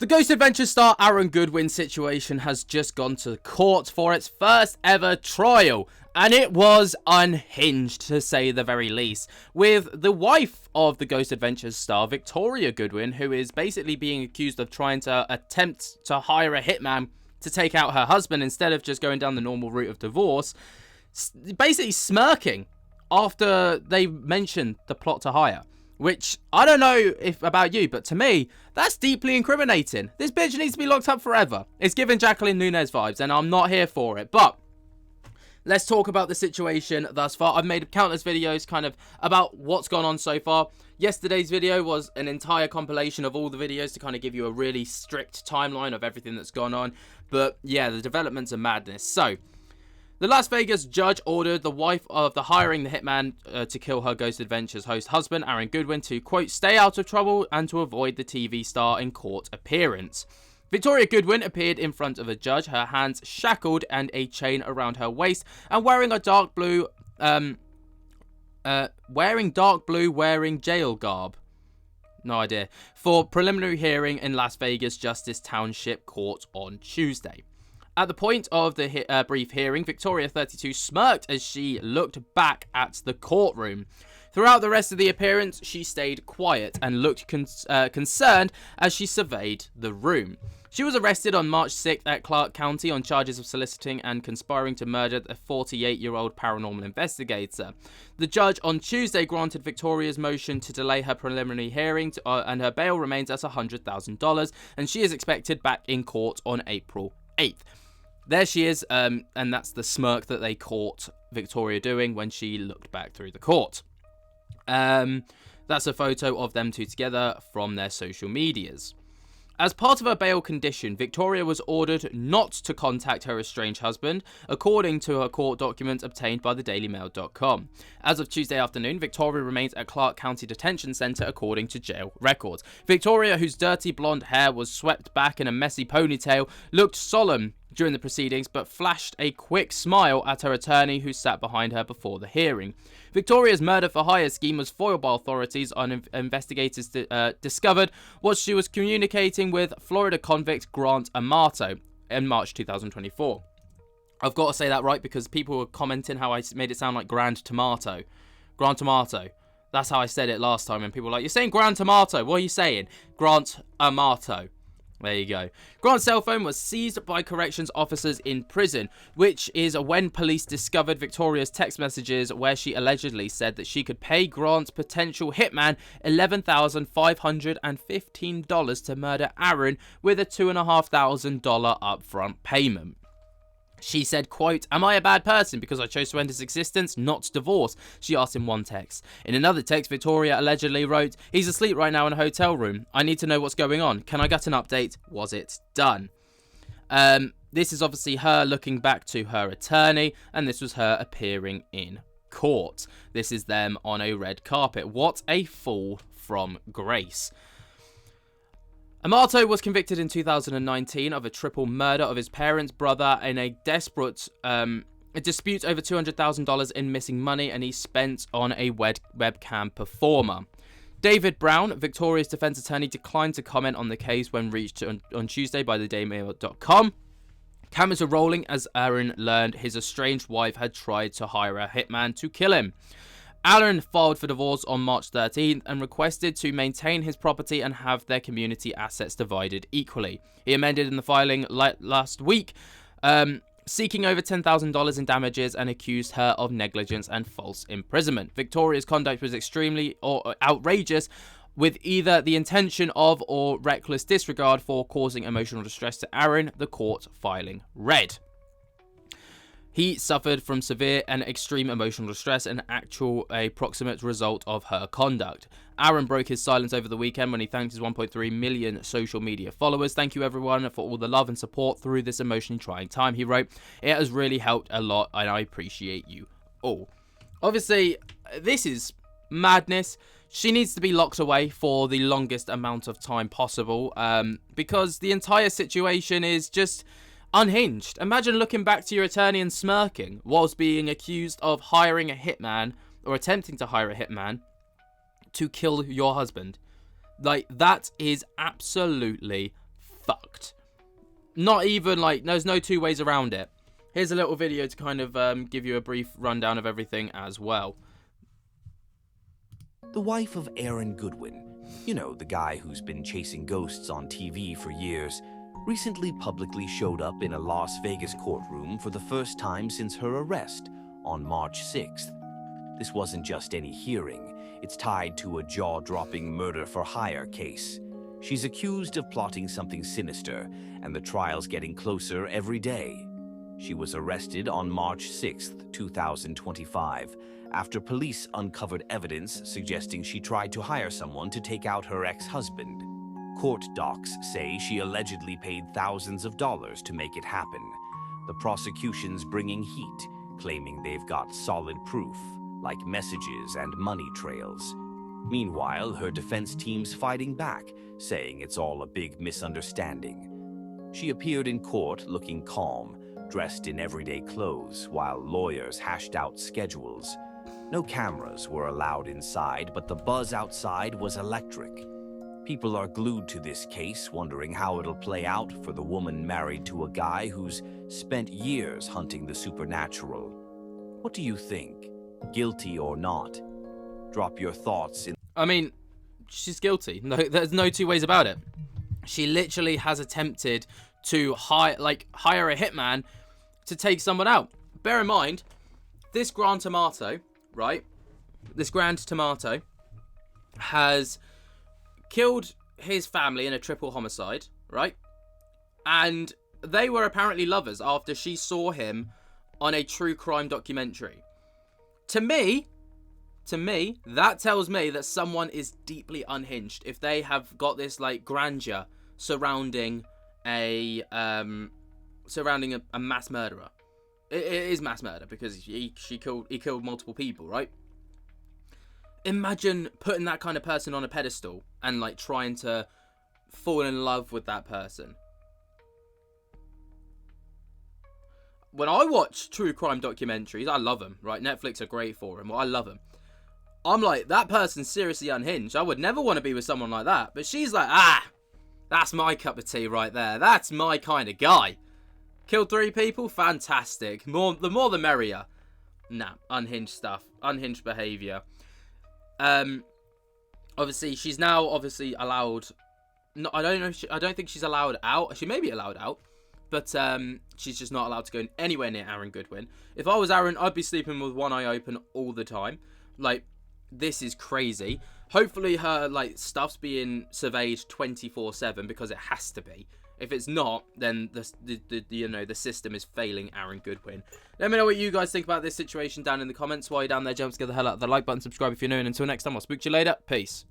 The Ghost Adventure star Aaron Goodwin situation has just gone to court for its first ever trial, and it was unhinged to say the very least, with the wife of the Ghost Adventures star, Victoria Goodwin, who is basically being accused of trying to attempt to hire a hitman to take out her husband instead of just going down the normal route of divorce, basically smirking after they mentioned the plot to hire. Which, I don't know if about you, but to me, that's deeply incriminating. This bitch needs to be locked up forever. It's giving Jacqueline Nunes vibes, and I'm not here for it. But let's talk about the situation thus far. I've made countless videos kind of about what's gone on so far. Yesterday's video was an entire compilation of all the videos to kind of give you a really strict timeline of everything that's gone on. But yeah, the developments are madness. So, the Las Vegas judge ordered the wife of the hiring the hitman to kill her Ghost Adventures host husband, Aaron Goodwin, to, quote, stay out of trouble and to avoid the TV star in court appearance. Victoria Goodwin appeared in front of a judge, her hands shackled and a chain around her waist, and wearing a dark blue, wearing jail garb. No idea. For preliminary hearing in Las Vegas Justice Township Court on Tuesday. At the point of the brief hearing, Victoria, 32, smirked as she looked back at the courtroom. Throughout the rest of the appearance, she stayed quiet and looked concerned as she surveyed the room. She was arrested on March 6th at Clark County on charges of soliciting and conspiring to murder a 48-year-old paranormal investigator. The judge on Tuesday granted Victoria's motion to delay her preliminary hearing, and her bail remains at $100,000, and she is expected back in court on April 8th. There she is, and that's the smirk that they caught Victoria doing when she looked back through the court. That's a photo of them two together from their social medias. As part of her bail condition, Victoria was ordered not to contact her estranged husband, according to her court documents obtained by thedailymail.com. As of Tuesday afternoon, Victoria remains at Clark County Detention Center, according to jail records. Victoria, whose dirty blonde hair was swept back in a messy ponytail, looked solemn during the proceedings, but flashed a quick smile at her attorney who sat behind her before the hearing. Victoria's murder-for-hire scheme was foiled by authorities on investigators discovered what she was communicating with Florida convict Grant Amato in March 2024. I've got to say that right because people were commenting how I made it sound like Grand Tomato. Grand Tomato. That's how I said it last time, and people were like, you're saying Grand Tomato. What are you saying? Grant Amato. There you go. Grant's cell phone was seized by corrections officers in prison, which is when police discovered Victoria's text messages where she allegedly said that she could pay Grant's potential hitman $11,515 to murder Aaron with a $2,500 upfront payment. She said, quote, am I a bad person because I chose to end his existence, not divorce? She asked in one text. In another text, Victoria allegedly wrote, he's asleep right now in a hotel room. I need to know what's going on. Can I get an update? Was it done? This is obviously her looking back to her attorney, and this was her appearing in court. This is them on a red carpet. What a fall from grace. Amato was convicted in 2019 of a triple murder of his parents, brother, in a desperate dispute over $200,000 in missing money, and he spent on a webcam performer. David Brown, Victoria's defense attorney, declined to comment on the case when reached on Tuesday by thedailymail.com. Cameras were rolling as Aaron learned his estranged wife had tried to hire a hitman to kill him. Aaron filed for divorce on March 13th and requested to maintain his property and have their community assets divided equally. He amended in the filing last week, seeking over $10,000 in damages and accused her of negligence and false imprisonment. Victoria's conduct was extremely outrageous, with either the intention of or reckless disregard for causing emotional distress to Aaron, the court filing read. He suffered from severe and extreme emotional distress, an actual approximate result of her conduct. Aaron broke his silence over the weekend when he thanked his 1.3 million social media followers. Thank you everyone for all the love and support through this emotionally trying time, he wrote. It has really helped a lot and I appreciate you all. Obviously, this is madness. She needs to be locked away for the longest amount of time possible because the entire situation is just unhinged. Imagine looking back to your attorney and smirking whilst being accused of hiring a hitman or attempting to hire a hitman to kill your husband. Like, that is absolutely Not even, like, there's no two ways around it. Here's a little video to kind of give you a brief rundown of everything as well. The wife of Aaron Goodwin, you know, the guy who's been chasing ghosts on TV for years, recently publicly showed up in a Las Vegas courtroom for the first time since her arrest on March 6th. This wasn't just any hearing. It's tied to a jaw-dropping murder-for-hire case. She's accused of plotting something sinister, and the trial's getting closer every day. She was arrested on March 6th, 2025, after police uncovered evidence suggesting she tried to hire someone to take out her ex-husband. Court docs say she allegedly paid thousands of dollars to make it happen. The prosecution's bringing heat, claiming they've got solid proof, like messages and money trails. Meanwhile, her defense team's fighting back, saying it's all a big misunderstanding. She appeared in court looking calm, dressed in everyday clothes, while lawyers hashed out schedules. No cameras were allowed inside, but the buzz outside was electric. People are glued to this case, wondering how it'll play out for the woman married to a guy who's spent years hunting the supernatural. What do you think? Guilty or not? Drop your thoughts in... I mean, she's guilty. No, there's no two ways about it. She literally has attempted to hire a hitman to take someone out. Bear in mind, this Grand Tomato, right? This Grand Tomato has killed his family in a triple homicide, right? And they were apparently lovers after she saw him on a true crime documentary. To me, that tells me that someone is deeply unhinged if they have got this like grandeur surrounding a mass murderer. It is mass murder because he killed multiple people, right? Imagine putting that kind of person on a pedestal and like trying to fall in love with that person. When I watch true crime documentaries, I love them, right? Netflix are great for them. Well, I love them. I'm like, that person's seriously unhinged. I would never want to be with someone like that. But she's like, that's my cup of tea right there. That's my kind of guy. Killed 3 people? Fantastic. The more the merrier. Nah, unhinged stuff. Unhinged behaviour. Obviously, she's now allowed... No, I don't think she's allowed out. She may be allowed out. But she's just not allowed to go anywhere near Aaron Goodwin. If I was Aaron, I'd be sleeping with one eye open all the time. Like, this is crazy. Hopefully her like stuff's being surveyed 24/7 because it has to be. If it's not, then the system is failing Aaron Goodwin. Let me know what you guys think about this situation down in the comments. While you're down there, jump to get the hell out of the like button, subscribe if you're new, and until next time, I'll speak to you later. Peace.